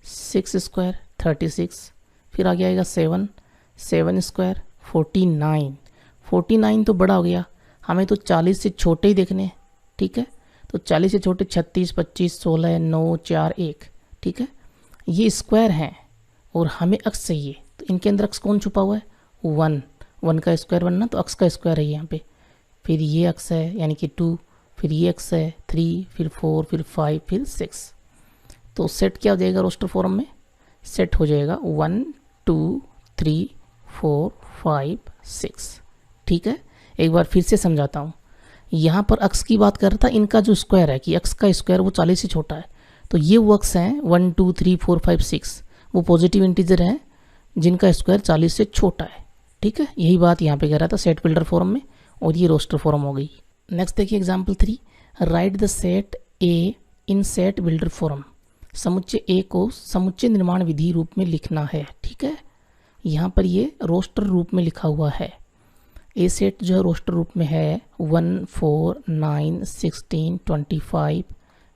6 स्क्वायर 36, फिर आगे आएगा 7 स्क्वायर 49 तो बड़ा हो गया, हमें तो 40 से छोटे ही देखने हैं। ठीक है, तो 40 से छोटे 36 25 16 9 4 1, ठीक है, ये स्क्वायर हैं और हमें x चाहिए, तो इनके अंदर x कौन छुपा हुआ है, 1 का स्क्वायर बनना, तो x का स्क्वायर है यहाँ पे, फिर ये x है यानी कि 2, फिर ये x है 3, फिर 4, फिर 5, फिर 6। तो सेट क्या हो जाएगा रोस्टर फॉर्म में, सेट हो जाएगा 1 2 3 4 5 6। ठीक है, एक बार फिर से समझाता हूँ। यहाँ पर x की बात कर रहा था, इनका जो स्क्वायर है कि x का स्क्वायर वो 40 से छोटा है, तो ये वो x हैं 1 2 3 4 5 6, वो पॉजिटिव इंटीजर हैं जिनका स्क्वायर 40 से छोटा है। ठीक है, यही बात यहाँ पे कह रहा था सेट बिल्डर फॉर्म में, और ये रोस्टर फॉर्म हो गई। नेक्स्ट देखिए example 3, right the set A in set builder form. समुच्चय ए को समुच्चय निर्माण विधि रूप में लिखना है। ठीक है, यहाँ पर ये रोस्टर रूप में लिखा हुआ है। ए सेट जो है रोस्टर रूप में है 1 4 9 16 25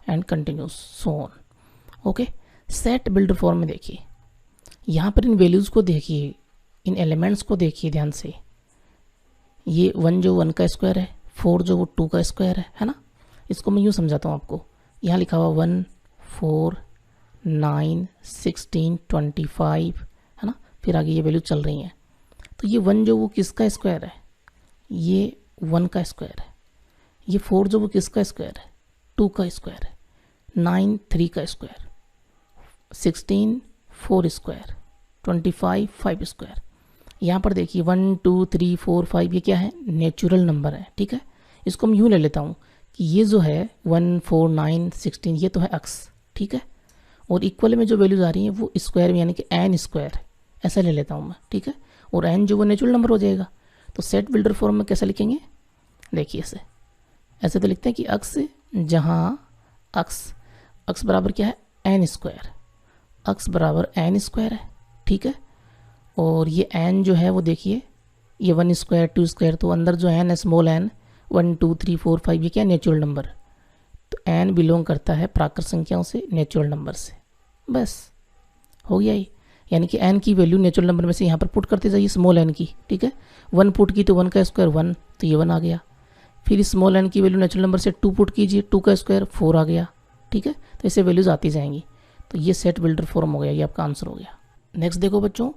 and continuous so on. Okay, set builder form में देखिए, यहाँ पर इन वैल्यूज़ को देखिए, इन एलिमेंट्स को देखिए ध्यान से। ये 1 जो 1 का स्क्वायर है, 4 जो वो 2 का स्क्वायर है ना। इसको मैं यूँ समझाता हूँ आपको। यहाँ लिखा हुआ 1 4 9 16 25 है ना, फिर आगे ये वैल्यू चल रही हैं। तो ये 1 जो वो किसका स्क्वायर है, ये 1 का स्क्वायर है। ये 4 जो वो किसका स्क्वायर है, 2 का स्क्वायर है। 9 3 का स्क्वायर, 16 4 स्क्वायर, 25 5 स्क्वायर। यहाँ पर देखिए 1 2 3 4 5 ये क्या है, नेचुरल नंबर है। ठीक है, इसको मैं यूँ ले लेता हूँ कि ये जो है 1 4 9 16 ये तो है अक्स। ठीक है, और इक्वल में जो वैल्यूज आ रही हैं वो स्क्वायर में, यानी कि एन स्क्वायर ऐसा ले लेता हूँ मैं। ठीक है, और एन जो वो नेचुरल नंबर हो जाएगा। तो सेट बिल्डर फॉर्म में कैसे लिखेंगे, देखिए ऐसे तो लिखते हैं कि अक्स जहाँ अक्स बराबर क्या है, एन स्क्वायर। अक्स बराबर एन स्क्वायर है। ठीक है, और ये एन जो है वो देखिए, ये 1 स्क्वायर 2 स्क्वायर, तो अंदर जो एन है स्मॉल एन 1 2 3 4 5 ये क्या नेचुरल नंबर। तो एन बिलोंग करता है प्राकृत संख्याओं से, नेचुरल नंबर से। बस हो गया ये, यानी कि एन की वैल्यू नेचुरल नंबर में से यहाँ पर पुट करते जाइए स्मॉल एन की। ठीक है, 1 पुट की तो 1 का स्क्वायर 1, तो ये 1 आ गया। फिर स्मॉल एन की वैल्यू नेचुरल नंबर से 2 पुट कीजिए, 2 का स्क्वायर 4 आ गया। ठीक है, तो ऐसे वैल्यूज आती जाएंगी। तो ये सेट बिल्डर फॉर्म हो गया, ये आपका आंसर हो गया। नेक्स्ट देखो बच्चों,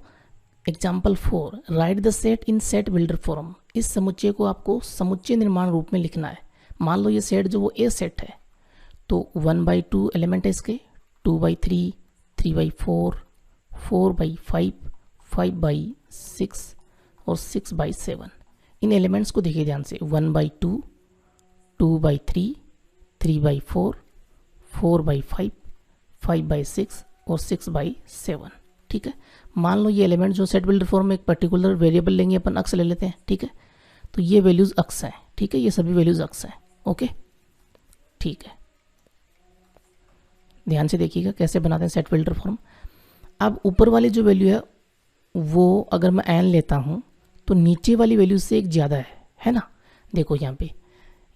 example 4, right the set in set builder form. इस समुच्चय को आपको समुच्चय निर्माण रूप में लिखना है। मान लो ये सेट जो वो ए सेट है, तो 1/2 एलिमेंट है इसके, 2/3 3/4 4/5 5/6 और 6/7। इन एलिमेंट्स को देखिए ध्यान से, 1/2 2/3 3/4 4/5 5/6 और 6/7। ठीक है, मान लो ये एलिमेंट जो सेट बिल्डर फॉर्म में एक पर्टिकुलर वेरिएबल लेंगे, अपन अक्स ले लेते हैं। ठीक है, तो ये वैल्यूज अक्स हैं। ठीक है, ये सभी वैल्यूज अक्स हैं। ओके, ठीक है, ध्यान से देखिएगा कैसे बनाते हैं सेट बिल्डर फॉर्म। अब ऊपर वाली जो वैल्यू है वो अगर मैं एन लेता हूँ तो नीचे वाली वैल्यू से एक ज़्यादा है ना। देखो यहाँ पे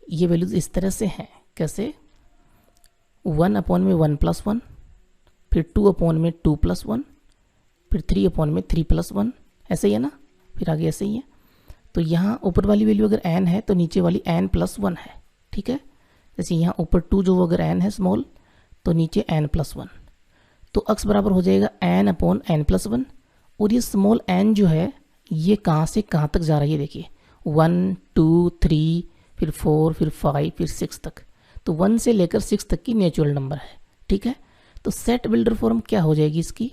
ये वैल्यूज इस तरह से हैं, कैसे, 1/1 + 1, फिर 2/2 + 1, फिर 3/3 + 1, ऐसे ही है ना। फिर आगे ऐसे ही है। तो यहाँ ऊपर वाली वैल्यू अगर n है तो नीचे वाली n + 1 है। ठीक है, जैसे यहाँ ऊपर 2 जो अगर n है स्मॉल, तो नीचे n + 1, तो अक्स बराबर हो जाएगा n/n + 1। और ये स्मॉल n जो है ये कहाँ से कहाँ तक जा रही है, देखिए 1 2 3 फिर 4 फिर 5 फिर 6 तक। तो 1 से लेकर 6 तक की नेचुरल नंबर है। ठीक है, तो सेट बिल्डर फॉर्म क्या हो जाएगी इसकी,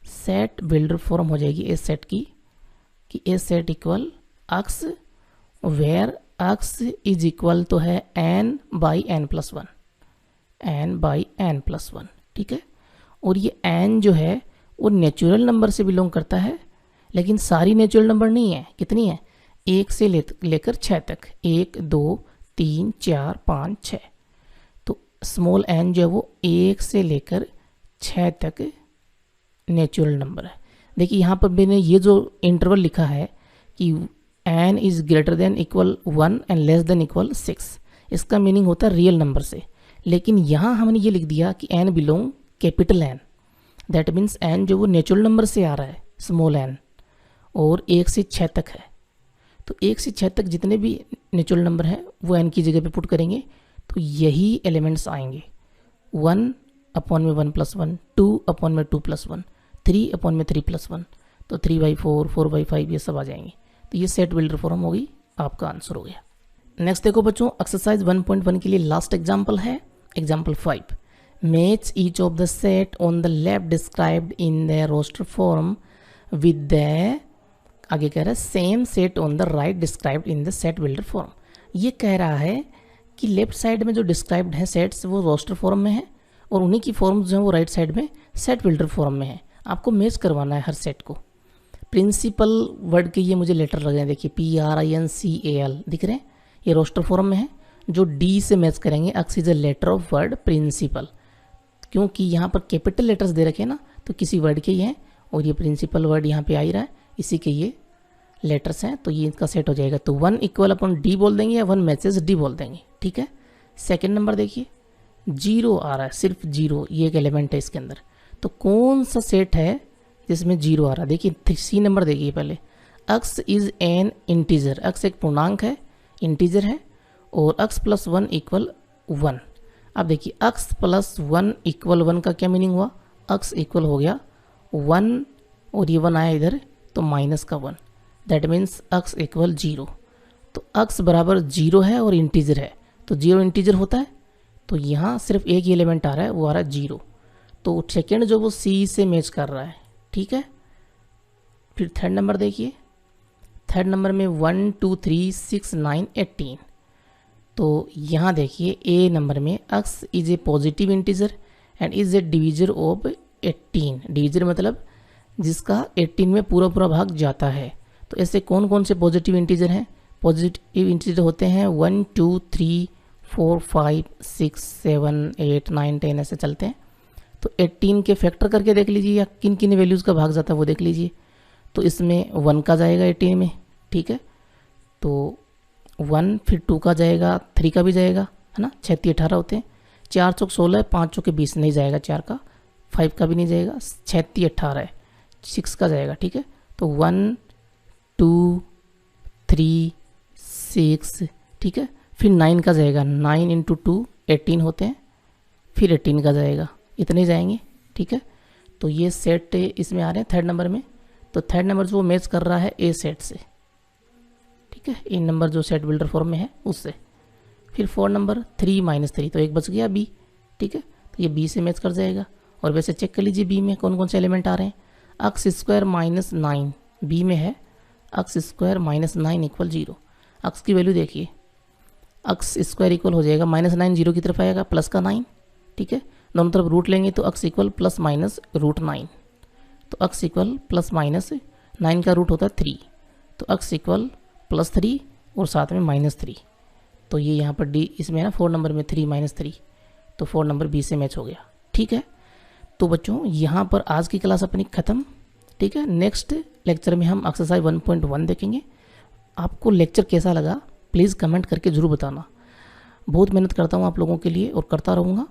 सेट बिल्डर फॉर्म हो जाएगी ए सेट की, कि A set equal x where x is equal तो है n/n + 1, n/n + 1। ठीक है, और ये n जो है वो नेचुरल नंबर से बिलोंग करता है, लेकिन सारी नेचुरल नंबर नहीं है। कितनी है, 1 से लेकर 6 तक, 1 2 3 4 5 6। तो स्मॉल n जो है वो 1 से लेकर 6 तक नेचुरल नंबर है। देखिए यहाँ पर मैंने ये जो इंटरवल लिखा है कि n is greater than equal 1 and less than equal 6, इसका मीनिंग होता है रियल नंबर से। लेकिन यहाँ हमने ये लिख दिया कि n belong capital N, that means n जो वो नेचुरल नंबर से आ रहा है स्मॉल n, और 1 से 6 तक है। तो 1 से 6 तक जितने भी नेचुरल नंबर हैं वो n की जगह पे पुट करेंगे, तो यही एलिमेंट्स आएंगे। 1/1 + 1, 2/2 + 1, 3/3 + 1, तो 3/4 4/5 ये सब आ जाएंगे। तो ये सेट बिल्डर फॉर्म होगी, आपका आंसर हो गया। नेक्स्ट देखो बच्चों, एक्सरसाइज 1.1 के लिए लास्ट एग्जाम्पल है, example 5। Match each of the set on the left described in the roster form with the, आगे कह रहा है same set on the right described in the set builder form. ये कह रहा है कि लेफ्ट साइड में जो डिस्क्राइब्ड है सेट्स वो रोस्टर फॉर्म में है, और उन्हीं की फॉर्म जो है वो राइट साइड में सेट बिल्डर फॉर्म में है। आपको मैच करवाना है हर सेट को। प्रिंसिपल वर्ड के ये मुझे लेटर लग रहे हैं, देखिए PRINCAL दिख रहे हैं, ये रोस्टर फॉर्म में है। जो D से मैच करेंगे, x is a letter of word principal, क्योंकि यहाँ पर कैपिटल लेटर्स दे रखे हैं ना, तो किसी वर्ड के ही हैं, और ये प्रिंसिपल वर्ड यहाँ पे आ ही रहा है, इसी के ये लेटर्स हैं, तो ये इनका सेट हो जाएगा। तो 1 इक्वल अपन D बोल देंगे या 1 मैचेस D बोल देंगे। ठीक है, सेकेंड नंबर देखिए, जीरो आ रहा है, सिर्फ जीरो, ये एक एलिमेंट है इसके अंदर। तो कौन सा सेट है जिसमें जीरो आ रहा है? देखिए सी नंबर देखिए पहले, x is an integer, x एक पूर्णांक है, इंटीजर है, और x प्लस 1 इक्वल 1। अब देखिए x प्लस 1 इक्वल 1 का क्या मीनिंग हुआ? x इक्वल हो गया 1 और ये 1 आया इधर तो माइनस का 1, दैट मीन्स x इक्वल 0। तो x बराबर 0 है और इंटीजर है, तो 0 इंटीजर होता है, तो यहाँ सिर्फ एक ही एलिमेंट आ रहा है, वो आ रहा है 0। तो सेकेंड जो वो सी से मैच कर रहा है, ठीक है। फिर थर्ड नंबर देखिए, थर्ड नंबर में 1 2 3 6 9 18। तो यहाँ देखिए ए नंबर में x is a positive integer and is a divisor of 18। Divisor मतलब जिसका 18 में पूरा पूरा भाग जाता है। तो ऐसे कौन कौन से पॉजिटिव इंटीजर हैं? पॉजिटिव इंटीजर होते हैं 1 2 3 4 5 6 7 8 9 10 ऐसे चलते हैं। तो 18 के फैक्टर करके देख लीजिए या किन किन वैल्यूज़ का भाग जाता है वो देख लीजिए। तो इसमें 1 का जाएगा 18 में, ठीक है। तो 1, फिर 2 का जाएगा, 3 का भी जाएगा, है ना। 6 3 18 होते हैं, 4 चौक 16 है, 5 चौके 20 नहीं जाएगा 4 का, 5 का भी नहीं जाएगा, 6 3 18 है, 6 का जाएगा, ठीक है। तो 1 2 3 6, ठीक है। फिर 9 का जाएगा, 9 इंटू 2 18 होते हैं, फिर 18 का जाएगा, इतने जाएंगे, ठीक है। तो ये सेट इसमें आ रहे हैं थर्ड नंबर में। तो थर्ड नंबर जो मैच कर रहा है ए सेट से, ठीक है, इन नंबर जो सेट बिल्डर फॉर्म में है उससे। फिर 4 नंबर 3 माइनस 3, तो एक बच गया बी, ठीक है। तो ये बी से मैच कर जाएगा। और वैसे चेक कर लीजिए बी में कौन कौन से एलिमेंट आ रहे हैं। x स्क्वायर माइनस 9 बी में है, x square minus 9 equal 0। x की वैल्यू देखिए, x स्क्वायर इक्वल हो जाएगा -9 0 की तरफ आएगा, प्लस का 9, ठीक है। दोनों तरफ रूट लेंगे तो x equal plus minus root 9। तो x इक्वल प्लस माइनस 9 का रूट होता है 3, तो x इक्वल प्लस 3 और साथ में -3। तो ये यहाँ पर डी इसमें है ना 4 नंबर में 3 माइनस 3, तो 4 नंबर बी से मैच हो गया, ठीक है। तो बच्चों यहाँ पर आज की क्लास अपनी ख़त्म, ठीक है। नेक्स्ट लेक्चर में हम एक्सरसाइज 1.1 देखेंगे। आपको लेक्चर कैसा लगा प्लीज़ कमेंट करके ज़रूर बताना। बहुत मेहनत करता हूँ आप लोगों के लिए और करता रहूँगा,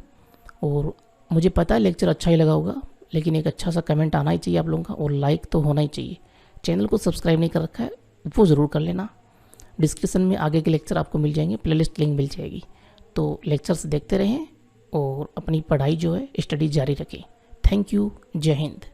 और मुझे पता है लेक्चर अच्छा ही लगा होगा, लेकिन एक अच्छा सा कमेंट आना ही चाहिए आप लोगों का, और लाइक तो होना ही चाहिए। चैनल को सब्सक्राइब नहीं कर रखा है वो ज़रूर कर लेना। डिस्क्रिप्शन में आगे के लेक्चर आपको मिल जाएंगे, प्लेलिस्ट लिंक मिल जाएगी। तो लेक्चर्स देखते रहें और अपनी पढ़ाई जो है स्टडी जारी रखें। थैंक यू, जय हिंद।